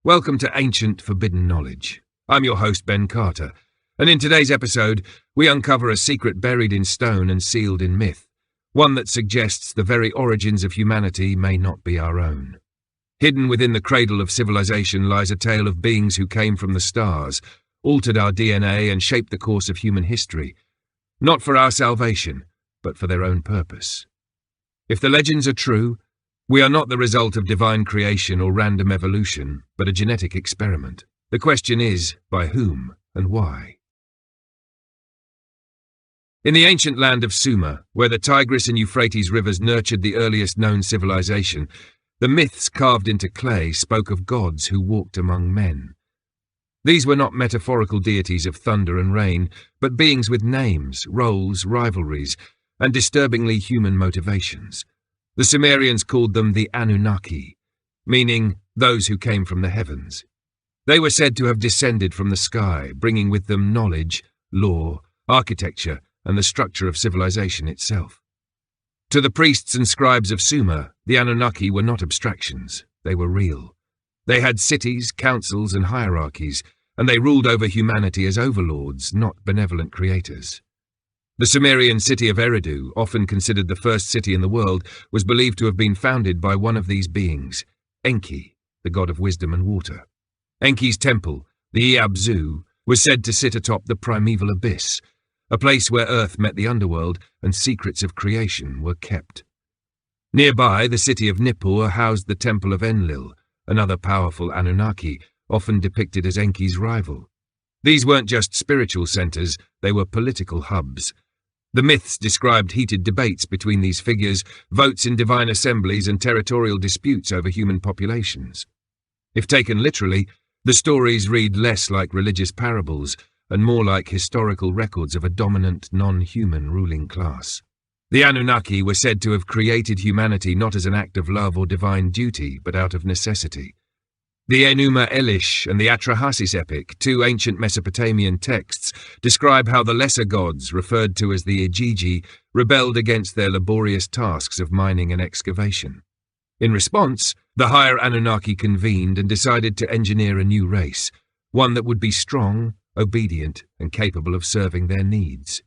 Welcome to Ancient Forbidden Knowledge. I'm your host, Ben Carter, and in today's episode, we uncover a secret buried in stone and sealed in myth, one that suggests the very origins of humanity may not be our own. Hidden within the cradle of civilization lies a tale of beings who came from the stars, altered our DNA and shaped the course of human history, not for our salvation, but for their own purpose. If the legends are true, we are not the result of divine creation or random evolution, but a genetic experiment. The question is, by whom and why? In the ancient land of Sumer, where the Tigris and Euphrates rivers nurtured the earliest known civilization, the myths carved into clay spoke of gods who walked among men. These were not metaphorical deities of thunder and rain, but beings with names, roles, rivalries, and disturbingly human motivations. The Sumerians called them the Anunnaki, meaning those who came from the heavens. They were said to have descended from the sky, bringing with them knowledge, law, architecture, and the structure of civilization itself. To the priests and scribes of Sumer, the Anunnaki were not abstractions, they were real. They had cities, councils, and hierarchies, and they ruled over humanity as overlords, not benevolent creators. The Sumerian city of Eridu, often considered the first city in the world, was believed to have been founded by one of these beings, Enki, the god of wisdom and water. Enki's temple, the Iabzu, was said to sit atop the primeval abyss, a place where earth met the underworld and secrets of creation were kept. Nearby, the city of Nippur housed the temple of Enlil, another powerful Anunnaki, often depicted as Enki's rival. These weren't just spiritual centers, they were political hubs. The myths described heated debates between these figures, votes in divine assemblies, and territorial disputes over human populations. If taken literally, the stories read less like religious parables and more like historical records of a dominant, non-human ruling class. The Anunnaki were said to have created humanity not as an act of love or divine duty, but out of necessity. The Enuma Elish and the Atrahasis epic, two ancient Mesopotamian texts, describe how the lesser gods, referred to as the Igigi, rebelled against their laborious tasks of mining and excavation. In response, the higher Anunnaki convened and decided to engineer a new race, one that would be strong, obedient, and capable of serving their needs.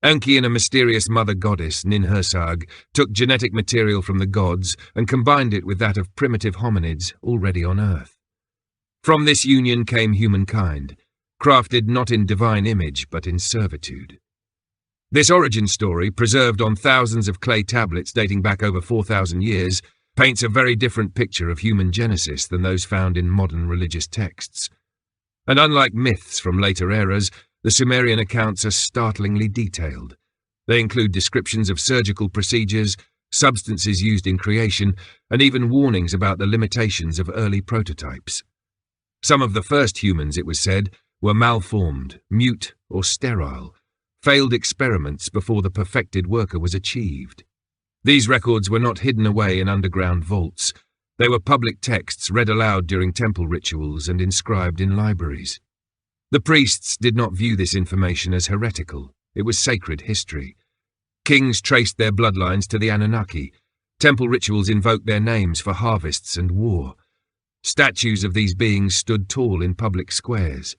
Enki and a mysterious mother goddess, Ninhursag, took genetic material from the gods and combined it with that of primitive hominids already on Earth. From this union came humankind, crafted not in divine image but in servitude. This origin story, preserved on thousands of clay tablets dating back over 4,000 years, paints a very different picture of human genesis than those found in modern religious texts. And unlike myths from later eras, the Sumerian accounts are startlingly detailed. They include descriptions of surgical procedures, substances used in creation, and even warnings about the limitations of early prototypes. Some of the first humans, it was said, were malformed, mute, or sterile, failed experiments before the perfected worker was achieved. These records were not hidden away in underground vaults. They were public texts read aloud during temple rituals and inscribed in libraries. The priests did not view this information as heretical. It was sacred history. Kings traced their bloodlines to the Anunnaki. Temple rituals invoked their names for harvests and war. Statues of these beings stood tall in public squares.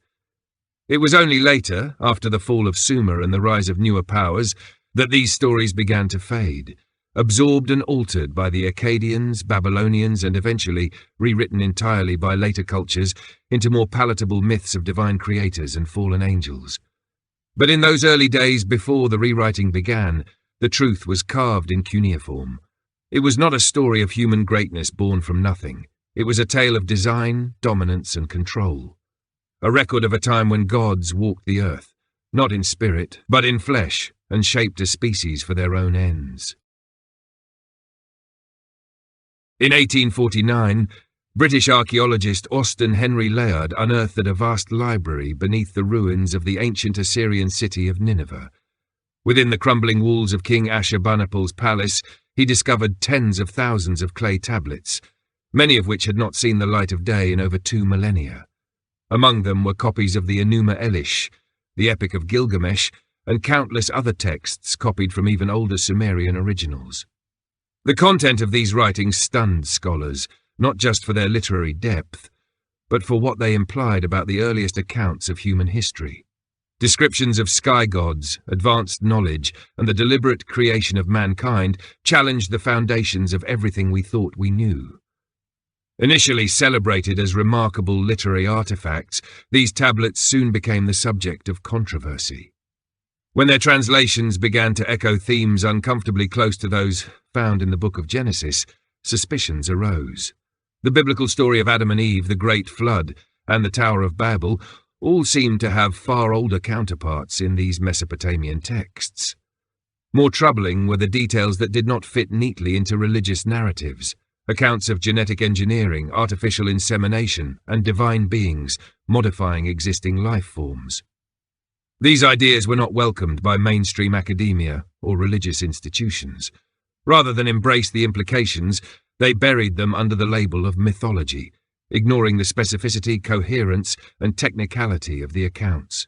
It was only later, after the fall of Sumer and the rise of newer powers, that these stories began to fade, absorbed and altered by the Akkadians, Babylonians, and eventually rewritten entirely by later cultures into more palatable myths of divine creators and fallen angels. But in those early days before the rewriting began, the truth was carved in cuneiform. It was not a story of human greatness born from nothing. It was a tale of design, dominance, and control. A record of a time when gods walked the earth, not in spirit, but in flesh, and shaped a species for their own ends. In 1849, British archaeologist Austen Henry Layard unearthed a vast library beneath the ruins of the ancient Assyrian city of Nineveh. Within the crumbling walls of King Ashurbanipal's palace, he discovered tens of thousands of clay tablets, many of which had not seen the light of day in over 2 millennia. Among them were copies of the Enuma Elish, the Epic of Gilgamesh, and countless other texts copied from even older Sumerian originals. The content of these writings stunned scholars, not just for their literary depth, but for what they implied about the earliest accounts of human history. Descriptions of sky gods, advanced knowledge, and the deliberate creation of mankind challenged the foundations of everything we thought we knew. Initially celebrated as remarkable literary artifacts, these tablets soon became the subject of controversy. When their translations began to echo themes uncomfortably close to those found in the Book of Genesis, suspicions arose. The biblical story of Adam and Eve, the Great Flood, and the Tower of Babel all seemed to have far older counterparts in these Mesopotamian texts. More troubling were the details that did not fit neatly into religious narratives. Accounts of genetic engineering, artificial insemination, and divine beings modifying existing life forms. These ideas were not welcomed by mainstream academia or religious institutions. Rather than embrace the implications, they buried them under the label of mythology, ignoring the specificity, coherence, and technicality of the accounts.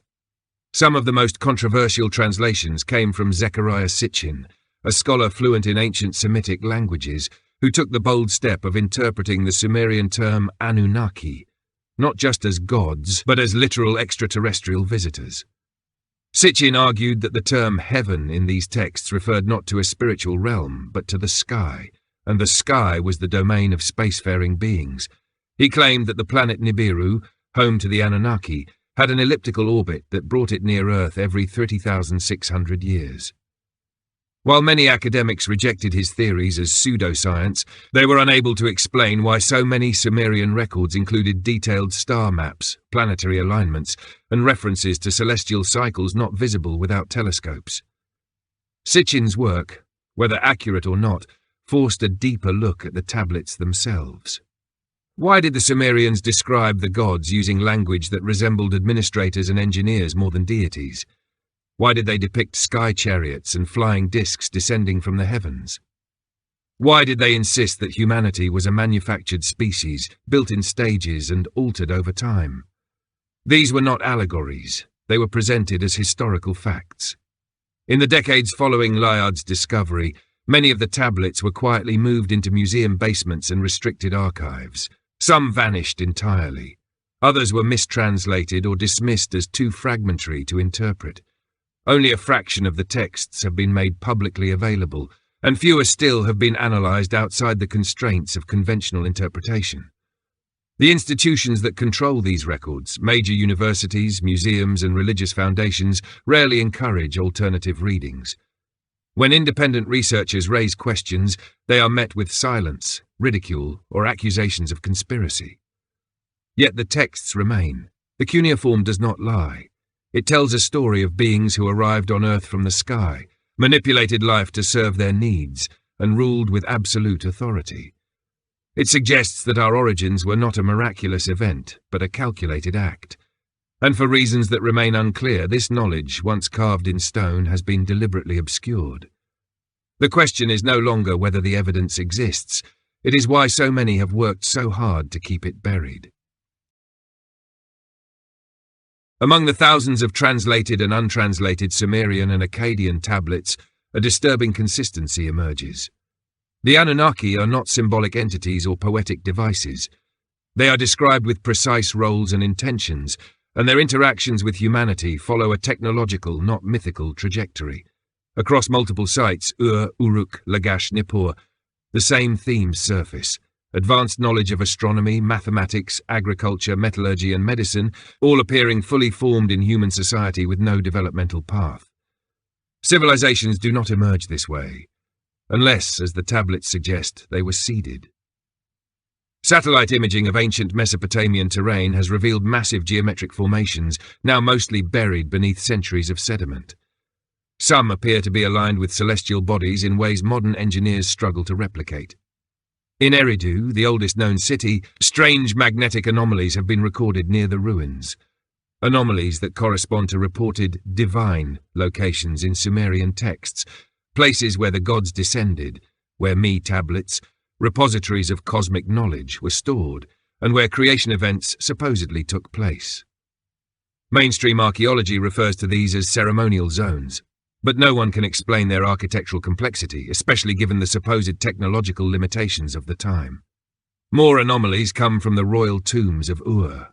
Some of the most controversial translations came from Zechariah Sitchin, a scholar fluent in ancient Semitic languages, who took the bold step of interpreting the Sumerian term Anunnaki, not just as gods, but as literal extraterrestrial visitors. Sitchin argued that the term heaven in these texts referred not to a spiritual realm, but to the sky, and the sky was the domain of spacefaring beings. He claimed that the planet Nibiru, home to the Anunnaki, had an elliptical orbit that brought it near Earth every 30,600 years. While many academics rejected his theories as pseudoscience, they were unable to explain why so many Sumerian records included detailed star maps, planetary alignments, and references to celestial cycles not visible without telescopes. Sitchin's work, whether accurate or not, forced a deeper look at the tablets themselves. Why did the Sumerians describe the gods using language that resembled administrators and engineers more than deities? Why did they depict sky chariots and flying discs descending from the heavens? Why did they insist that humanity was a manufactured species, built in stages and altered over time? These were not allegories, they were presented as historical facts. In the decades following Layard's discovery, many of the tablets were quietly moved into museum basements and restricted archives. Some vanished entirely. Others were mistranslated or dismissed as too fragmentary to interpret. Only a fraction of the texts have been made publicly available, and fewer still have been analysed outside the constraints of conventional interpretation. The institutions that control these records, major universities, museums, and religious foundations, rarely encourage alternative readings. When independent researchers raise questions, they are met with silence, ridicule, or accusations of conspiracy. Yet the texts remain. The cuneiform does not lie. It tells a story of beings who arrived on Earth from the sky, manipulated life to serve their needs, and ruled with absolute authority. It suggests that our origins were not a miraculous event, but a calculated act. And for reasons that remain unclear, this knowledge, once carved in stone, has been deliberately obscured. The question is no longer whether the evidence exists, it is why so many have worked so hard to keep it buried. Among the thousands of translated and untranslated Sumerian and Akkadian tablets, a disturbing consistency emerges. The Anunnaki are not symbolic entities or poetic devices. They are described with precise roles and intentions, and their interactions with humanity follow a technological, not mythical, trajectory. Across multiple sites, Ur, Uruk, Lagash, Nippur, the same themes surface. Advanced knowledge of astronomy, mathematics, agriculture, metallurgy, and medicine, all appearing fully formed in human society with no developmental path. Civilizations do not emerge this way, unless, as the tablets suggest, they were seeded. Satellite imaging of ancient Mesopotamian terrain has revealed massive geometric formations, now mostly buried beneath centuries of sediment. Some appear to be aligned with celestial bodies in ways modern engineers struggle to replicate. In Eridu, the oldest known city, strange magnetic anomalies have been recorded near the ruins. Anomalies that correspond to reported divine locations in Sumerian texts, places where the gods descended, where Mi tablets, repositories of cosmic knowledge, were stored, and where creation events supposedly took place. Mainstream archaeology refers to these as ceremonial zones, but no one can explain their architectural complexity, especially given the supposed technological limitations of the time. More anomalies come from the royal tombs of Ur.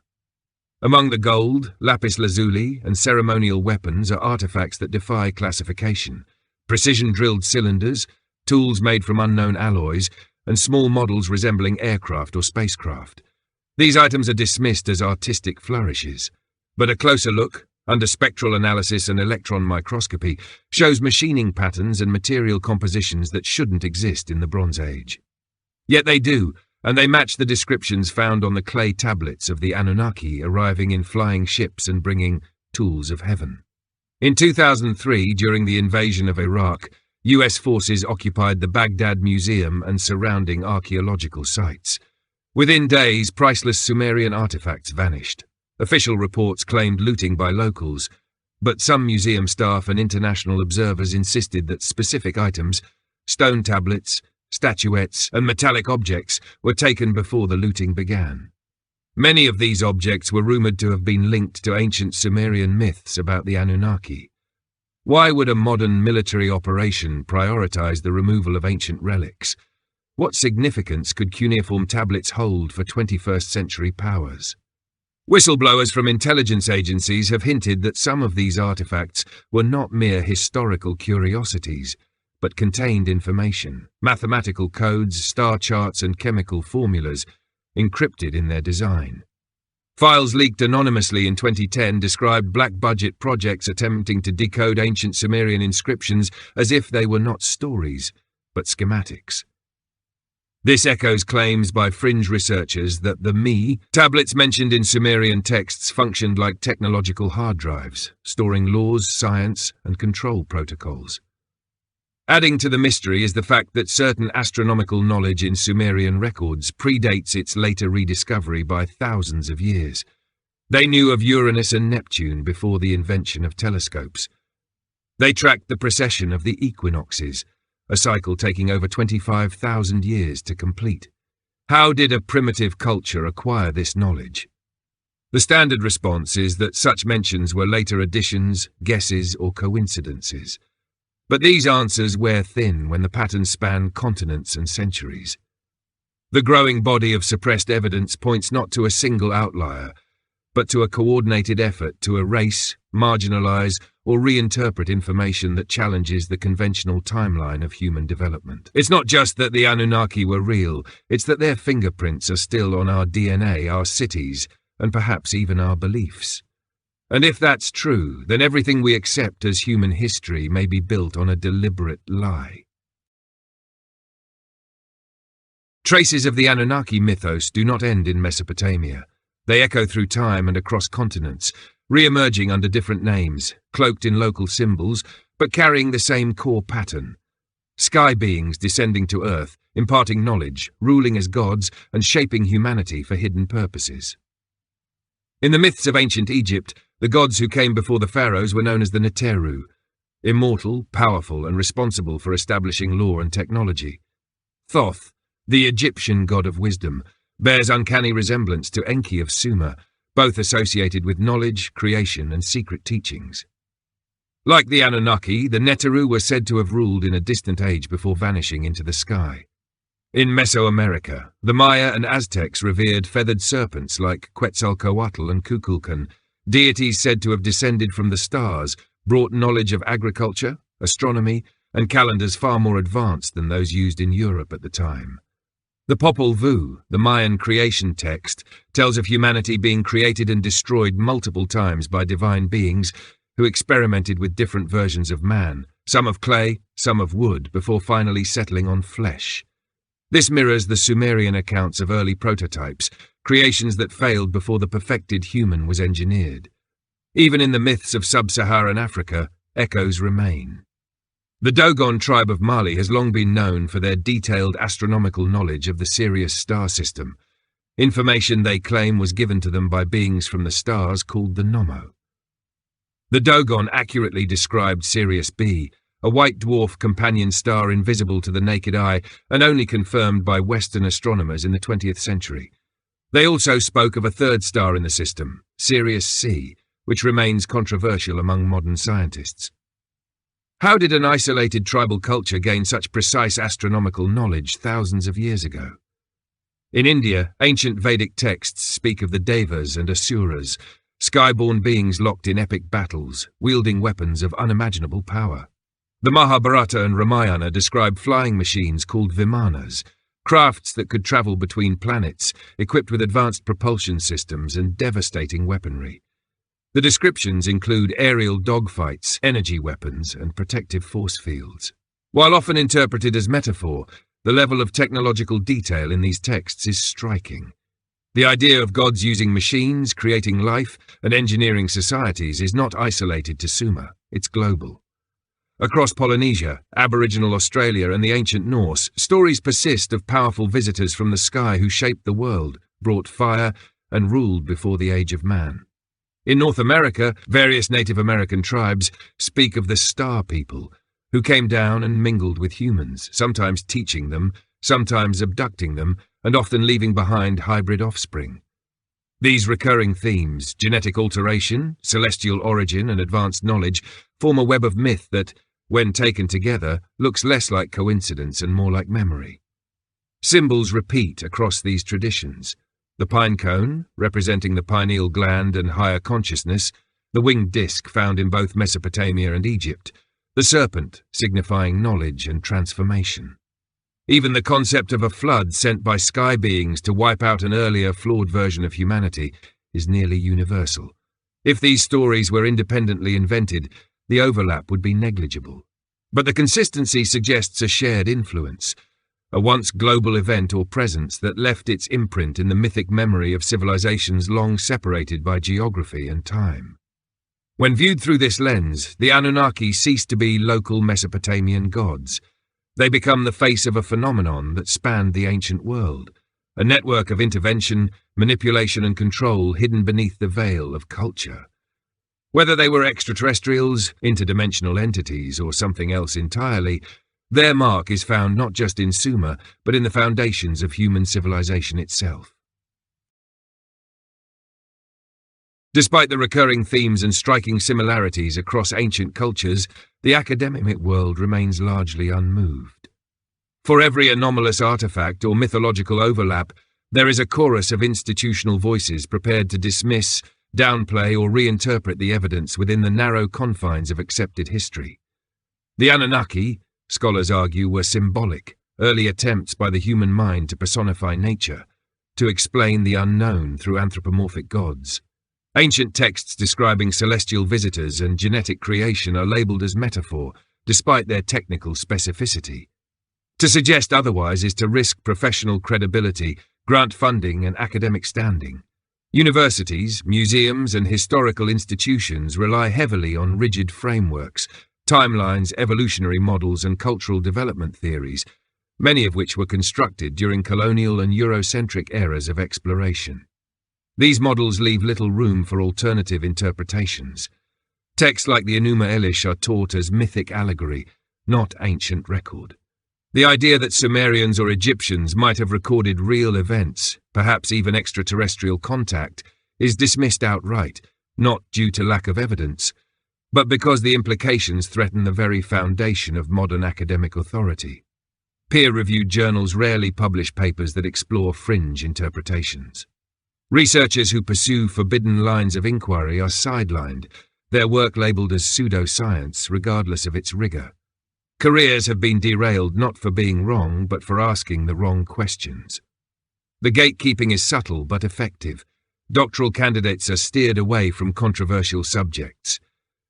Among the gold, lapis lazuli, and ceremonial weapons are artifacts that defy classification: precision-drilled cylinders, tools made from unknown alloys, and small models resembling aircraft or spacecraft. These items are dismissed as artistic flourishes, but a closer look, under spectral analysis and electron microscopy, shows machining patterns and material compositions that shouldn't exist in the Bronze Age. Yet they do, and they match the descriptions found on the clay tablets of the Anunnaki arriving in flying ships and bringing tools of heaven. In 2003, during the invasion of Iraq, US forces occupied the Baghdad Museum and surrounding archaeological sites. Within days, priceless Sumerian artifacts vanished. Official reports claimed looting by locals, but some museum staff and international observers insisted that specific items, stone tablets, statuettes, and metallic objects, were taken before the looting began. Many of these objects were rumoured to have been linked to ancient Sumerian myths about the Anunnaki. Why would a modern military operation prioritise the removal of ancient relics? What significance could cuneiform tablets hold for 21st century powers? Whistleblowers from intelligence agencies have hinted that some of these artifacts were not mere historical curiosities, but contained information, mathematical codes, star charts, and chemical formulas encrypted in their design. Files leaked anonymously in 2010 described black-budget projects attempting to decode ancient Sumerian inscriptions as if they were not stories, but schematics. This echoes claims by fringe researchers that the Me tablets mentioned in Sumerian texts functioned like technological hard drives, storing laws, science, and control protocols. Adding to the mystery is the fact that certain astronomical knowledge in Sumerian records predates its later rediscovery by thousands of years. They knew of Uranus and Neptune before the invention of telescopes. They tracked the precession of the equinoxes, a cycle taking over 25,000 years to complete. How did a primitive culture acquire this knowledge? The standard response is that such mentions were later additions, guesses, or coincidences. But these answers wear thin when the patterns span continents and centuries. The growing body of suppressed evidence points not to a single outlier, but to a coordinated effort to erase, marginalize, or reinterpret information that challenges the conventional timeline of human development. It's not just that the Anunnaki were real, it's that their fingerprints are still on our DNA, our cities, and perhaps even our beliefs. And if that's true, then everything we accept as human history may be built on a deliberate lie. Traces of the Anunnaki mythos do not end in Mesopotamia. They echo through time and across continents, re-emerging under different names, cloaked in local symbols, but carrying the same core pattern. Sky beings descending to Earth, imparting knowledge, ruling as gods, and shaping humanity for hidden purposes. In the myths of ancient Egypt, the gods who came before the pharaohs were known as the Neteru, immortal, powerful, and responsible for establishing law and technology. Thoth, the Egyptian god of wisdom, bears uncanny resemblance to Enki of Sumer, both associated with knowledge, creation, and secret teachings. Like the Anunnaki, the Neteru were said to have ruled in a distant age before vanishing into the sky. In Mesoamerica, the Maya and Aztecs revered feathered serpents like Quetzalcoatl and Kukulkan, deities said to have descended from the stars, brought knowledge of agriculture, astronomy, and calendars far more advanced than those used in Europe at the time. The Popol Vuh, the Mayan creation text, tells of humanity being created and destroyed multiple times by divine beings who experimented with different versions of man, some of clay, some of wood, before finally settling on flesh. This mirrors the Sumerian accounts of early prototypes, creations that failed before the perfected human was engineered. Even in the myths of sub-Saharan Africa, echoes remain. The Dogon tribe of Mali has long been known for their detailed astronomical knowledge of the Sirius star system, information they claim was given to them by beings from the stars called the Nommo. The Dogon accurately described Sirius B, a white dwarf companion star invisible to the naked eye and only confirmed by Western astronomers in the 20th century. They also spoke of a third star in the system, Sirius C, which remains controversial among modern scientists. How did an isolated tribal culture gain such precise astronomical knowledge thousands of years ago? In India, ancient Vedic texts speak of the Devas and Asuras, skyborn beings locked in epic battles, wielding weapons of unimaginable power. The Mahabharata and Ramayana describe flying machines called Vimanas, crafts that could travel between planets, equipped with advanced propulsion systems and devastating weaponry. The descriptions include aerial dogfights, energy weapons, and protective force fields. While often interpreted as metaphor, the level of technological detail in these texts is striking. The idea of gods using machines, creating life, and engineering societies is not isolated to Sumer, it's global. Across Polynesia, Aboriginal Australia, and the ancient Norse, stories persist of powerful visitors from the sky who shaped the world, brought fire, and ruled before the age of man. In North America, various Native American tribes speak of the Star People, who came down and mingled with humans, sometimes teaching them, sometimes abducting them, and often leaving behind hybrid offspring. These recurring themes, genetic alteration, celestial origin, and advanced knowledge, form a web of myth that, when taken together, looks less like coincidence and more like memory. Symbols repeat across these traditions. The pine cone, representing the pineal gland and higher consciousness, the winged disc found in both Mesopotamia and Egypt, the serpent, signifying knowledge and transformation. Even the concept of a flood sent by sky beings to wipe out an earlier, flawed version of humanity is nearly universal. If these stories were independently invented, the overlap would be negligible. But the consistency suggests a shared influence, a once global event or presence that left its imprint in the mythic memory of civilizations long separated by geography and time. When viewed through this lens, the Anunnaki cease to be local Mesopotamian gods. They become the face of a phenomenon that spanned the ancient world, a network of intervention, manipulation, and control hidden beneath the veil of culture. Whether they were extraterrestrials, interdimensional entities, or something else entirely, their mark is found not just in Sumer, but in the foundations of human civilization itself. Despite the recurring themes and striking similarities across ancient cultures, the academic world remains largely unmoved. For every anomalous artifact or mythological overlap, there is a chorus of institutional voices prepared to dismiss, downplay, or reinterpret the evidence within the narrow confines of accepted history. The Anunnaki, scholars argue, were symbolic, early attempts by the human mind to personify nature, to explain the unknown through anthropomorphic gods. Ancient texts describing celestial visitors and genetic creation are labelled as metaphor, despite their technical specificity. To suggest otherwise is to risk professional credibility, grant funding, and academic standing. Universities, museums, and historical institutions rely heavily on rigid frameworks, timelines, evolutionary models, and cultural development theories, many of which were constructed during colonial and Eurocentric eras of exploration. These models leave little room for alternative interpretations. Texts like the Enuma Elish are taught as mythic allegory, not ancient record. The idea that Sumerians or Egyptians might have recorded real events, perhaps even extraterrestrial contact, is dismissed outright, not due to lack of evidence, but because the implications threaten the very foundation of modern academic authority. Peer-reviewed journals rarely publish papers that explore fringe interpretations. Researchers who pursue forbidden lines of inquiry are sidelined, their work labelled as pseudoscience regardless of its rigour. Careers have been derailed not for being wrong, but for asking the wrong questions. The gatekeeping is subtle but effective. Doctoral candidates are steered away from controversial subjects.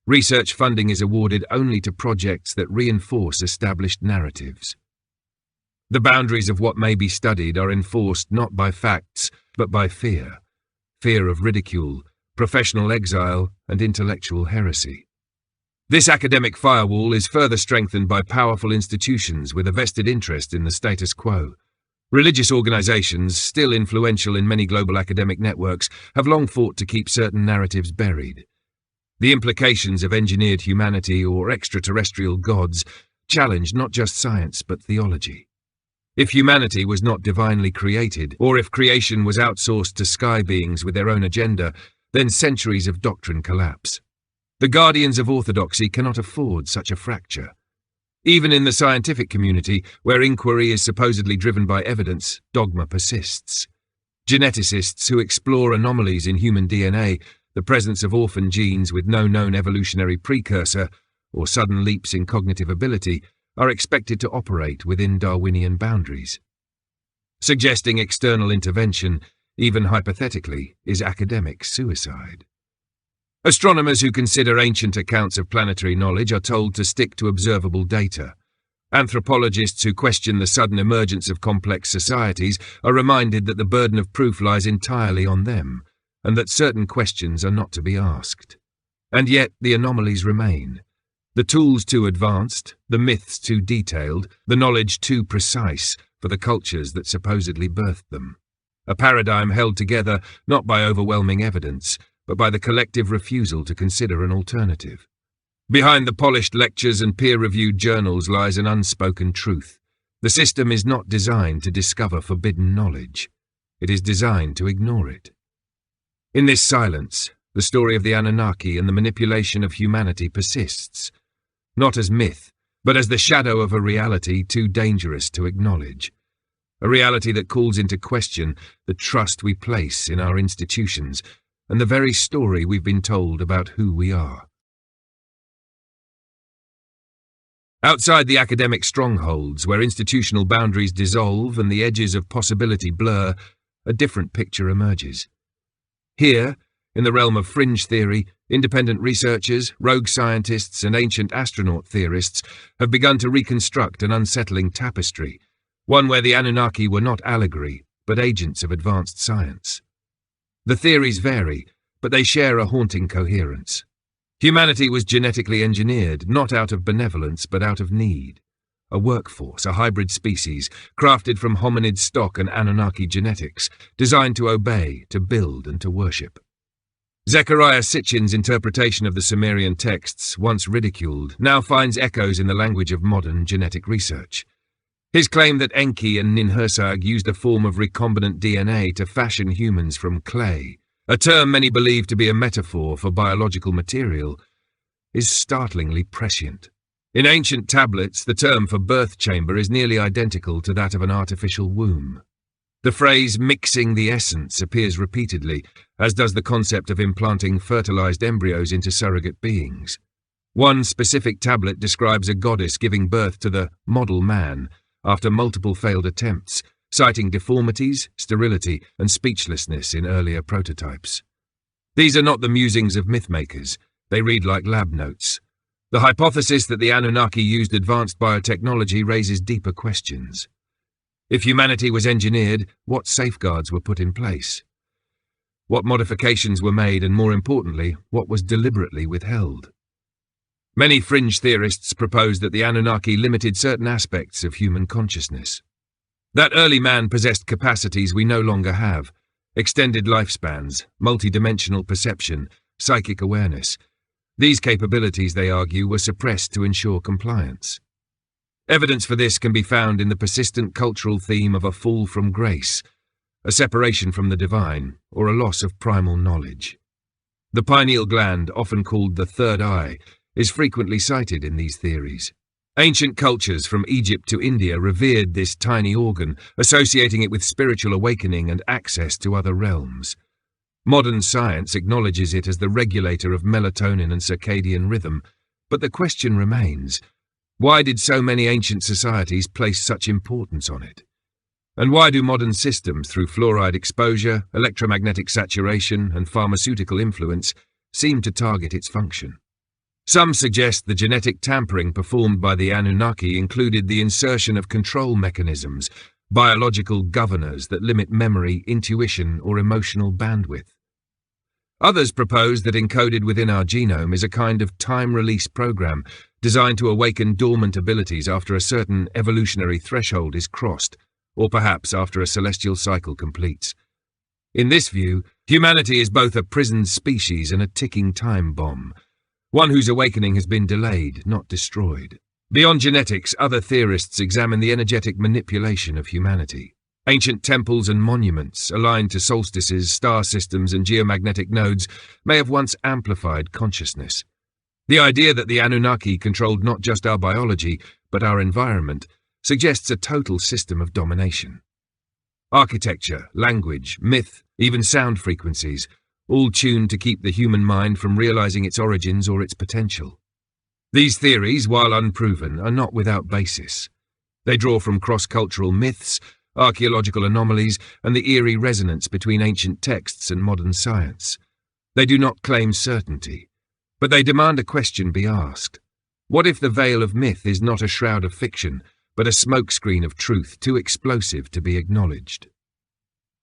Research funding is awarded only to projects that reinforce established narratives. The boundaries of what may be studied are enforced not by facts, but by fear. Fear of ridicule, professional exile, and intellectual heresy. This academic firewall is further strengthened by powerful institutions with a vested interest in the status quo. Religious organizations, still influential in many global academic networks, have long fought to keep certain narratives buried. The implications of engineered humanity or extraterrestrial gods challenge not just science but theology. If humanity was not divinely created, or if creation was outsourced to sky beings with their own agenda, then centuries of doctrine collapse. The guardians of orthodoxy cannot afford such a fracture. Even in the scientific community, where inquiry is supposedly driven by evidence, dogma persists. Geneticists who explore anomalies in human DNA, the presence of orphan genes with no known evolutionary precursor, or sudden leaps in cognitive ability, are expected to operate within Darwinian boundaries. Suggesting external intervention, even hypothetically, is academic suicide. Astronomers who consider ancient accounts of planetary knowledge are told to stick to observable data. Anthropologists who question the sudden emergence of complex societies are reminded that the burden of proof lies entirely on them, and that certain questions are not to be asked. And yet the anomalies remain. The tools too advanced, the myths too detailed, the knowledge too precise for the cultures that supposedly birthed them. A paradigm held together not by overwhelming evidence, but by the collective refusal to consider an alternative. Behind the polished lectures and peer-reviewed journals lies an unspoken truth. The system is not designed to discover forbidden knowledge. It is designed to ignore it. In this silence, the story of the Anunnaki and the manipulation of humanity persists, not as myth, but as the shadow of a reality too dangerous to acknowledge. A reality that calls into question the trust we place in our institutions and the very story we've been told about who we are. Outside the academic strongholds, where institutional boundaries dissolve and the edges of possibility blur, a different picture emerges. Here, in the realm of fringe theory, independent researchers, rogue scientists, and ancient astronaut theorists have begun to reconstruct an unsettling tapestry, one where the Anunnaki were not allegory, but agents of advanced science. The theories vary, but they share a haunting coherence. Humanity was genetically engineered, not out of benevolence, but out of need. A workforce, a hybrid species, crafted from hominid stock and Anunnaki genetics, designed to obey, to build, and to worship. Zecharia Sitchin's interpretation of the Sumerian texts, once ridiculed, now finds echoes in the language of modern genetic research. His claim that Enki and Ninhursag used a form of recombinant DNA to fashion humans from clay, a term many believe to be a metaphor for biological material, is startlingly prescient. In ancient tablets, the term for birth chamber is nearly identical to that of an artificial womb. The phrase mixing the essence appears repeatedly, as does the concept of implanting fertilized embryos into surrogate beings. One specific tablet describes a goddess giving birth to the model man after multiple failed attempts, citing deformities, sterility, and speechlessness in earlier prototypes. These are not the musings of mythmakers. They read like lab notes. The hypothesis that the Anunnaki used advanced biotechnology raises deeper questions. If humanity was engineered, what safeguards were put in place? What modifications were made, and more importantly, what was deliberately withheld? Many fringe theorists propose that the Anunnaki limited certain aspects of human consciousness. That early man possessed capacities we no longer have: extended lifespans, multidimensional perception, psychic awareness. These capabilities, they argue, were suppressed to ensure compliance. Evidence for this can be found in the persistent cultural theme of a fall from grace, a separation from the divine, or a loss of primal knowledge. The pineal gland, often called the third eye, is frequently cited in these theories. Ancient cultures from Egypt to India revered this tiny organ, associating it with spiritual awakening and access to other realms. Modern science acknowledges it as the regulator of melatonin and circadian rhythm, but the question remains: why did so many ancient societies place such importance on it? And why do modern systems, through fluoride exposure, electromagnetic saturation, and pharmaceutical influence, seem to target its function? Some suggest the genetic tampering performed by the Anunnaki included the insertion of control mechanisms, biological governors that limit memory, intuition, or emotional bandwidth. Others propose that encoded within our genome is a kind of time-release program designed to awaken dormant abilities after a certain evolutionary threshold is crossed, or perhaps after a celestial cycle completes. In this view, humanity is both a prisoned species and a ticking time bomb, one whose awakening has been delayed, not destroyed. Beyond genetics, other theorists examine the energetic manipulation of humanity. Ancient temples and monuments, aligned to solstices, star systems, and geomagnetic nodes, may have once amplified consciousness. The idea that the Anunnaki controlled not just our biology, but our environment, suggests a total system of domination. Architecture, language, myth, even sound frequencies, all tuned to keep the human mind from realizing its origins or its potential. These theories, while unproven, are not without basis. They draw from cross-cultural myths, archaeological anomalies, and the eerie resonance between ancient texts and modern science. They do not claim certainty, but they demand a question be asked. What if the veil of myth is not a shroud of fiction, but a smokescreen of truth too explosive to be acknowledged?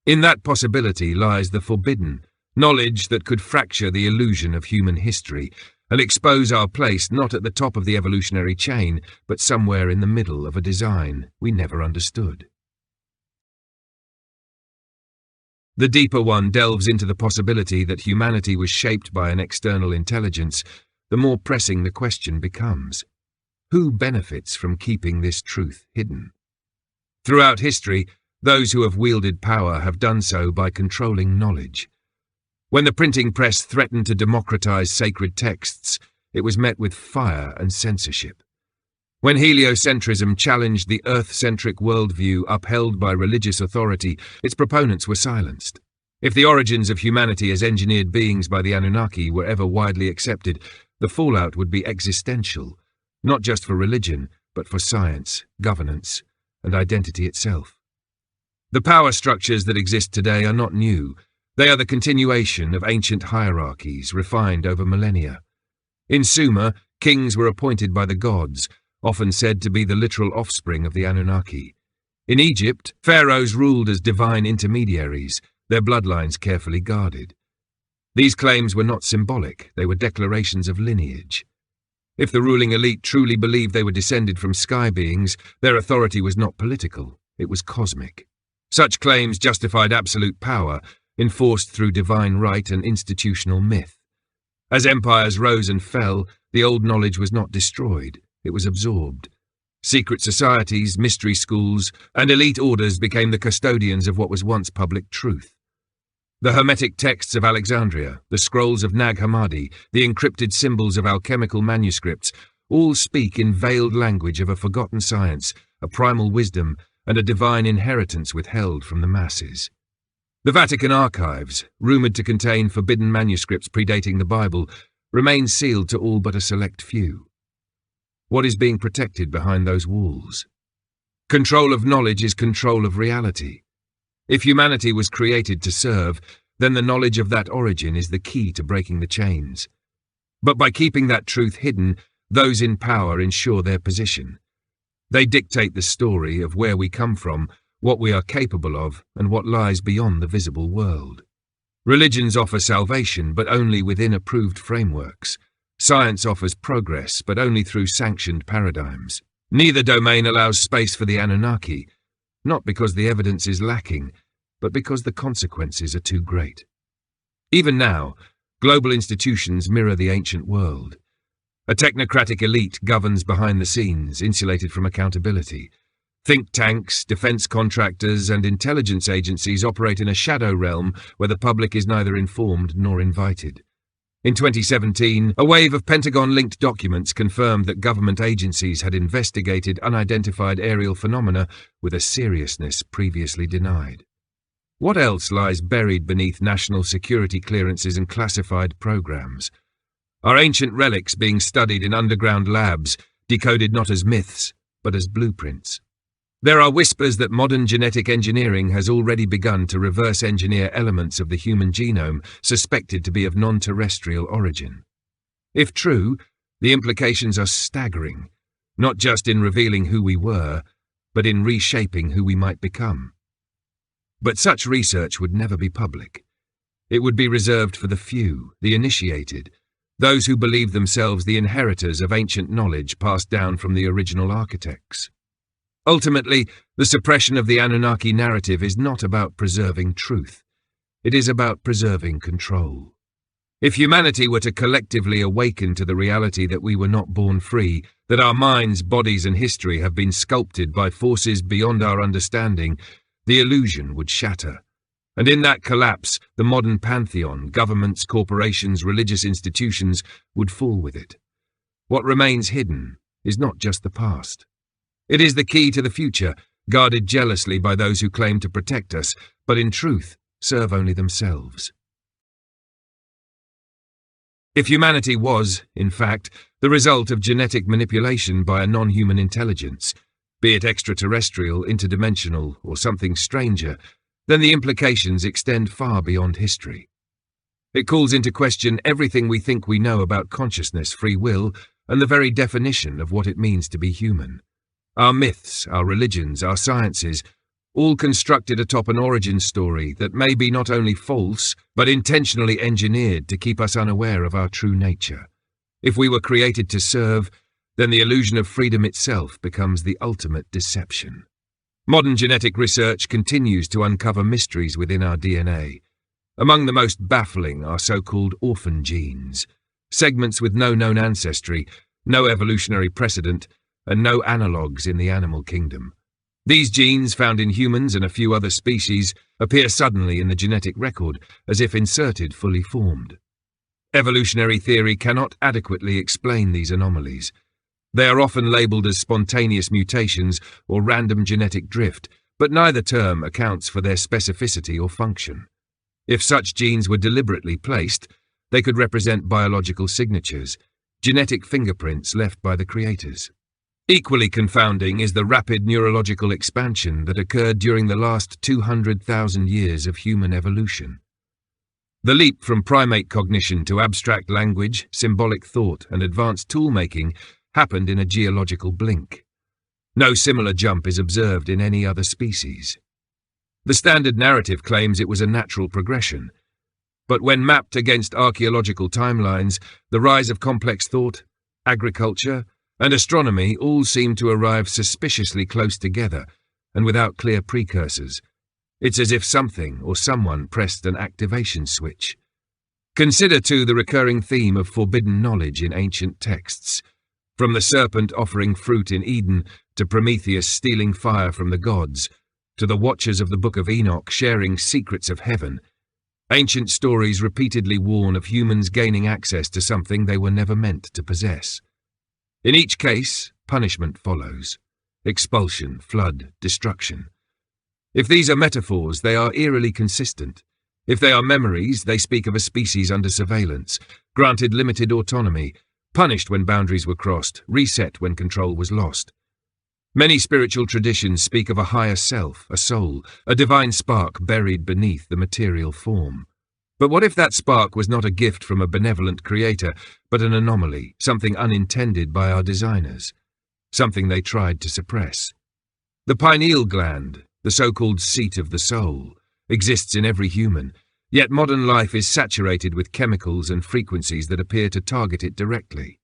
In that possibility lies the forbidden, knowledge that could fracture the illusion of human history and expose our place not at the top of the evolutionary chain, but somewhere in the middle of a design we never understood. The deeper one delves into the possibility that humanity was shaped by an external intelligence, the more pressing the question becomes. Who benefits from keeping this truth hidden? Throughout history, those who have wielded power have done so by controlling knowledge. When the printing press threatened to democratize sacred texts, it was met with fire and censorship. When heliocentrism challenged the Earth-centric worldview upheld by religious authority, its proponents were silenced. If the origins of humanity as engineered beings by the Anunnaki were ever widely accepted, the fallout would be existential, not just for religion, but for science, governance, and identity itself. The power structures that exist today are not new. They are the continuation of ancient hierarchies refined over millennia. In Sumer, kings were appointed by the gods, often said to be the literal offspring of the Anunnaki. In Egypt, pharaohs ruled as divine intermediaries, their bloodlines carefully guarded. These claims were not symbolic, they were declarations of lineage. If the ruling elite truly believed they were descended from sky beings, their authority was not political, it was cosmic. Such claims justified absolute power, enforced through divine right and institutional myth. As empires rose and fell, the old knowledge was not destroyed, it was absorbed. Secret societies, mystery schools, and elite orders became the custodians of what was once public truth. The Hermetic texts of Alexandria, the scrolls of Nag Hammadi, the encrypted symbols of alchemical manuscripts, all speak in veiled language of a forgotten science, a primal wisdom, and a divine inheritance withheld from the masses. The Vatican archives, rumoured to contain forbidden manuscripts predating the Bible, remain sealed to all but a select few. What is being protected behind those walls? Control of knowledge is control of reality. If humanity was created to serve, then the knowledge of that origin is the key to breaking the chains. But by keeping that truth hidden, those in power ensure their position. They dictate the story of where we come from, what we are capable of, and what lies beyond the visible world. Religions offer salvation, but only within approved frameworks. Science offers progress, but only through sanctioned paradigms. Neither domain allows space for the Anunnaki, not because the evidence is lacking, but because the consequences are too great. Even now, global institutions mirror the ancient world. A technocratic elite governs behind the scenes, insulated from accountability. Think tanks, defense contractors, and intelligence agencies operate in a shadow realm where the public is neither informed nor invited. In 2017, a wave of Pentagon-linked documents confirmed that government agencies had investigated unidentified aerial phenomena with a seriousness previously denied. What else lies buried beneath national security clearances and classified programs? Are ancient relics being studied in underground labs, decoded not as myths, but as blueprints? There are whispers that modern genetic engineering has already begun to reverse engineer elements of the human genome suspected to be of non-terrestrial origin. If true, the implications are staggering, not just in revealing who we were, but in reshaping who we might become. But such research would never be public. It would be reserved for the few, the initiated, those who believe themselves the inheritors of ancient knowledge passed down from the original architects. Ultimately, the suppression of the Anunnaki narrative is not about preserving truth. It is about preserving control. If humanity were to collectively awaken to the reality that we were not born free, that our minds, bodies, and history have been sculpted by forces beyond our understanding, the illusion would shatter. And in that collapse, the modern pantheon, governments, corporations, religious institutions, would fall with it. What remains hidden is not just the past, It is the key to the future, guarded jealously by those who claim to protect us, but in truth serve only themselves. If humanity was, in fact, the result of genetic manipulation by a non-human intelligence, be it extraterrestrial, interdimensional, or something stranger, then the implications extend far beyond history. It calls into question everything we think we know about consciousness, free will, and the very definition of what it means to be human. Our myths, our religions, our sciences, all constructed atop an origin story that may be not only false, but intentionally engineered to keep us unaware of our true nature. If we were created to serve, then the illusion of freedom itself becomes the ultimate deception. Modern genetic research continues to uncover mysteries within our DNA. Among the most baffling are so-called orphan genes, segments with no known ancestry, no evolutionary precedent, and no analogues in the animal kingdom. These genes, found in humans and a few other species, appear suddenly in the genetic record, as if inserted fully formed. Evolutionary theory cannot adequately explain these anomalies. They are often labelled as spontaneous mutations or random genetic drift, but neither term accounts for their specificity or function. If such genes were deliberately placed, they could represent biological signatures, genetic fingerprints left by the creators. Equally confounding is the rapid neurological expansion that occurred during the last 200,000 years of human evolution. The leap from primate cognition to abstract language, symbolic thought, and advanced tool-making happened in a geological blink. No similar jump is observed in any other species. The standard narrative claims it was a natural progression, but when mapped against archaeological timelines, the rise of complex thought, agriculture, and astronomy all seem to arrive suspiciously close together and without clear precursors. It's as if something or someone pressed an activation switch. Consider, too, the recurring theme of forbidden knowledge in ancient texts. From the serpent offering fruit in Eden, to Prometheus stealing fire from the gods, to the watchers of the Book of Enoch sharing secrets of heaven, ancient stories repeatedly warn of humans gaining access to something they were never meant to possess. In each case, punishment follows. Expulsion, flood, destruction. If these are metaphors, they are eerily consistent. If they are memories, they speak of a species under surveillance, granted limited autonomy, punished when boundaries were crossed, reset when control was lost. Many spiritual traditions speak of a higher self, a soul, a divine spark buried beneath the material form. But what if that spark was not a gift from a benevolent creator, but an anomaly, something unintended by our designers, something they tried to suppress? The pineal gland, the so-called seat of the soul, exists in every human, yet modern life is saturated with chemicals and frequencies that appear to target it directly.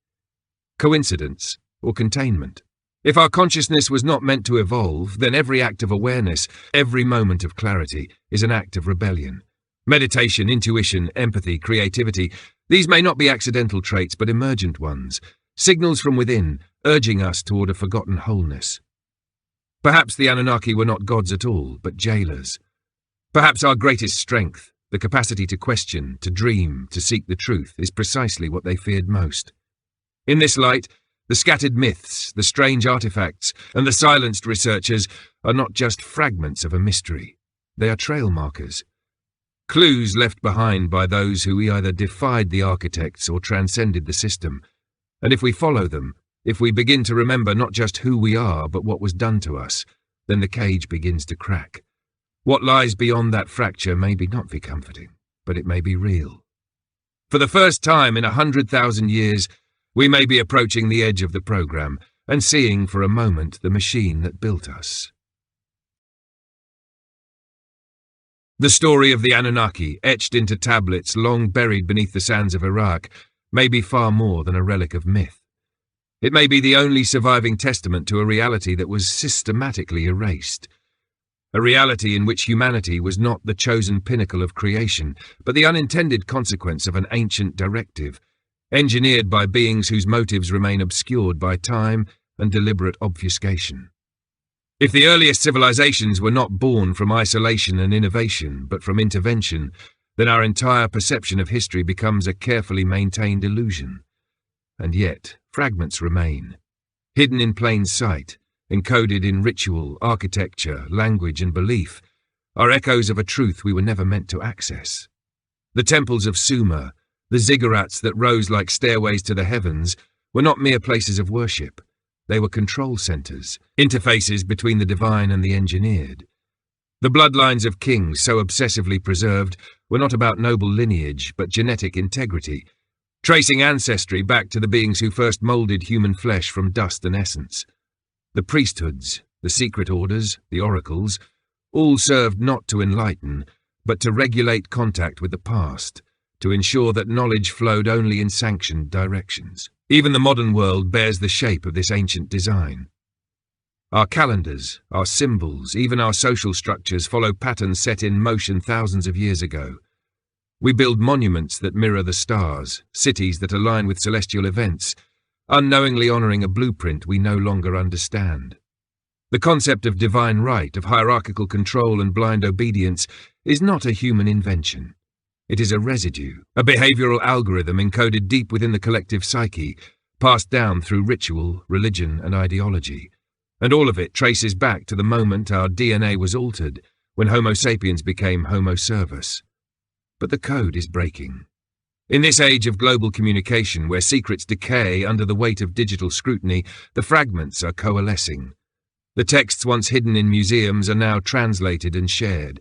Coincidence or containment? If our consciousness was not meant to evolve, then every act of awareness, every moment of clarity, is an act of rebellion. Meditation, intuition, empathy, creativity, these may not be accidental traits but emergent ones, signals from within, urging us toward a forgotten wholeness. Perhaps the Anunnaki were not gods at all, but jailers. Perhaps our greatest strength, the capacity to question, to dream, to seek the truth, is precisely what they feared most. In this light, the scattered myths, the strange artifacts, and the silenced researchers are not just fragments of a mystery. They are trail markers. Clues left behind by those who either defied the architects or transcended the system. And if we follow them, if we begin to remember not just who we are but what was done to us, then the cage begins to crack. What lies beyond that fracture may not be comforting, but it may be real. For the first time in 100,000 years, we may be approaching the edge of the program and seeing for a moment the machine that built us. The story of the Anunnaki, etched into tablets long buried beneath the sands of Iraq, may be far more than a relic of myth. It may be the only surviving testament to a reality that was systematically erased. A reality in which humanity was not the chosen pinnacle of creation, but the unintended consequence of an ancient directive, engineered by beings whose motives remain obscured by time and deliberate obfuscation. If the earliest civilizations were not born from isolation and innovation, but from intervention, then our entire perception of history becomes a carefully maintained illusion. And yet, fragments remain, hidden in plain sight, encoded in ritual, architecture, language, and belief, are echoes of a truth we were never meant to access. The temples of Sumer, the ziggurats that rose like stairways to the heavens, were not mere places of worship. They were control centers, interfaces between the divine and the engineered. The bloodlines of kings, so obsessively preserved, were not about noble lineage, but genetic integrity, tracing ancestry back to the beings who first molded human flesh from dust and essence. The priesthoods, the secret orders, the oracles, all served not to enlighten, but to regulate contact with the past, to ensure that knowledge flowed only in sanctioned directions. Even the modern world bears the shape of this ancient design. Our calendars, our symbols, even our social structures follow patterns set in motion thousands of years ago. We build monuments that mirror the stars, cities that align with celestial events, unknowingly honoring a blueprint we no longer understand. The concept of divine right, of hierarchical control and blind obedience, is not a human invention. It is a residue, a behavioral algorithm encoded deep within the collective psyche, passed down through ritual, religion, and ideology. And all of it traces back to the moment our DNA was altered, when Homo sapiens became Homo servus. But the code is breaking. In this age of global communication, where secrets decay under the weight of digital scrutiny, the fragments are coalescing. The texts once hidden in museums are now translated and shared.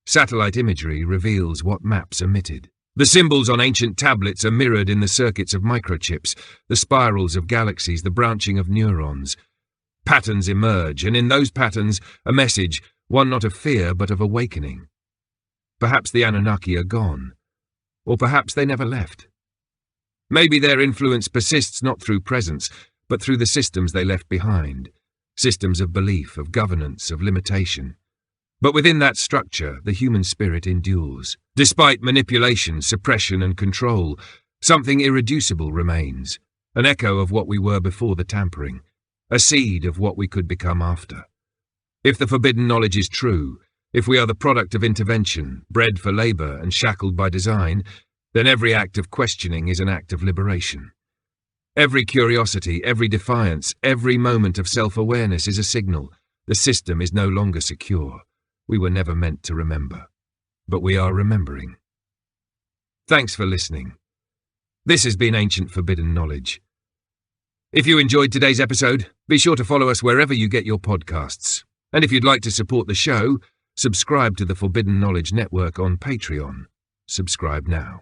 Satellite imagery reveals what maps omitted. The symbols on ancient tablets are mirrored in the circuits of microchips, the spirals of galaxies, the branching of neurons. Patterns emerge, and in those patterns, a message, one not of fear but of awakening. Perhaps the Anunnaki are gone, or perhaps they never left. Maybe their influence persists not through presence, but through the systems they left behind, systems of belief, of governance, of limitation. But within that structure, the human spirit endures. Despite manipulation, suppression, and control, something irreducible remains, an echo of what we were before the tampering, a seed of what we could become after. If the forbidden knowledge is true, if we are the product of intervention, bred for labor and shackled by design, then every act of questioning is an act of liberation. Every curiosity, every defiance, every moment of self-awareness is a signal. The system is no longer secure. We were never meant to remember, but we are remembering. Thanks for listening. This has been Ancient Forbidden Knowledge. If you enjoyed today's episode, be sure to follow us wherever you get your podcasts. And if you'd like to support the show, subscribe to the Forbidden Knowledge Network on Patreon. Subscribe now.